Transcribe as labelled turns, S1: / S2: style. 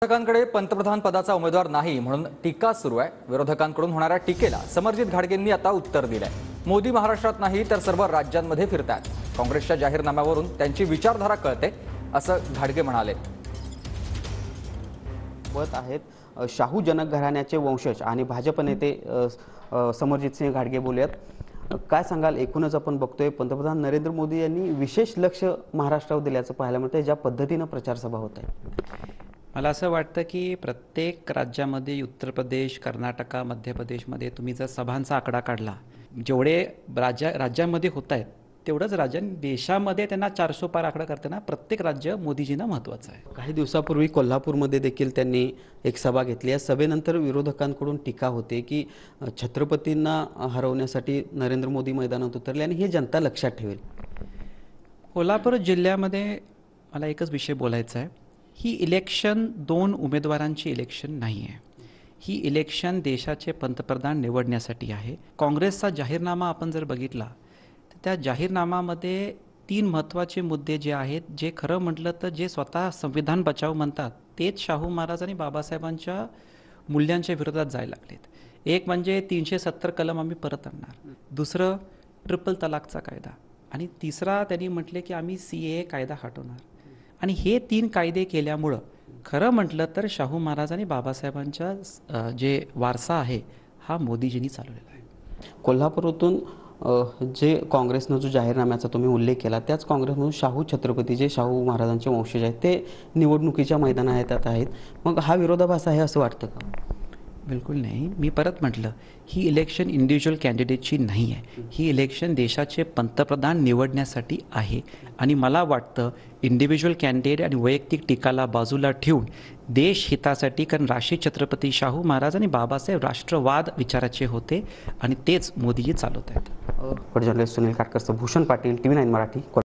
S1: विरोधकांकडे पंतप्रधान पदाचा उमेदवार नाही म्हणून टीका सुरू आहे। विरोधकांकडून होणाऱ्या टीकेला समरजित घाटगेंनी आता उत्तर दिलंय। मोदी महाराष्ट्रात नाही तर सर्व राज्यांमध्ये फिरतात। काँग्रेसच्या जाहीरनाम्यावरून त्यांची विचारधारा कळते असं घाटगे म्हणाले।
S2: आहेत शाहू जनक घराण्याचे वंशज आणि भाजप नेते समरजित सिंह घाटगे बोलूयात। काय सांगाल, एकूणच आपण बघतोय पंतप्रधान नरेंद्र मोदी यांनी विशेष लक्ष महाराष्ट्रावर दिल्याचं पाहायला मिळतंय, ज्या पद्धतीने प्रचार सभा होत आहे।
S3: मला असं वाटतं की प्रत्येक राज्यामध्ये उत्तर प्रदेश, कर्नाटक, मध्य प्रदेशमध्ये तुम्ही जर सभांचा आकडा काढला, जेवढे राज्यामध्ये होत आहेत तेवढंच देशामध्ये त्यांना 400 पार आकडा करताना प्रत्येक राज्य मोदीजींना महत्त्वाचं आहे।
S2: काही दिवसापूर्वी कोल्हापूरमध्ये देखील त्यांनी एक सभा घेतली। या सभेनंतर विरोधकांकडून टीका होते की छत्रपतींना हरवण्यासाठी नरेंद्र मोदी मैदानात उतरले आणि हे जनता लक्षात ठेवेल।
S3: कोल्हापूर जिल्ह्यामध्ये मला एकच विषय बोलायचा आहे, ही इलेक्शन दोन उमेदवारांची इलेक्शन नाही आहे। ही इलेक्शन देशाचे पंतप्रधान निवडण्यासाठी आहे। काँग्रेसचा जाहीरनामा आपण जर बघितला तर त्या जाहीरनामामध्ये 3 महत्त्वाचे मुद्दे जे आहेत, जे खरं म्हटलं तर जे स्वतः संविधान बचाव म्हणतात तेच शाहू महाराज आणि बाबासाहेबांच्या मूल्यांच्या विरोधात जायला लागलेत। एक म्हणजे 370 कलम आम्ही परत आणणार, दुसरं ट्रिपल तलाकचा कायदा, आणि तिसरा त्यांनी म्हटले की आम्ही CAA कायदा हटवणार। आणि हे 3 कायदे केल्यामुळं खरं म्हटलं तर शाहू महाराज आणि बाबासाहेबांचा जे वारसा आहे हा मोदीजींनी चालवलेला आहे।
S2: कोल्हापूरातून जे काँग्रेसनं जो जाहीरनाम्याचा तुम्ही उल्लेख केला, त्याच काँग्रेसमधून शाहू छत्रपती जे शाहू महाराजांचे वंशज आहेत ते निवडणुकीच्या मैदानात आहेत। मग हा विरोधाभास आहे असं वाटतं का?
S3: बिलकुल नाही। मी परत म्हटलं, ही इलेक्शन इंडिव्हिज्युअल कॅन्डिडेटची नाही आहे, ही इलेक्शन देशाचे पंतप्रधान निवडण्यासाठी आहे। आणि मला वाटतं इंडिव्हिज्युअल कॅन्डिडेट आणि वैयक्तिक टीकाला बाजूला ठेवून देश हितासाठी, कारण राष्ट्रीय छत्रपती शाहू महाराज आणि बाबासाहेब राष्ट्रवाद विचाराचे होते आणि तेच मोदीजी चालवत आहेत।
S2: Journalist Sunil Katkar, Bhushan Patil, TV9 Marathi.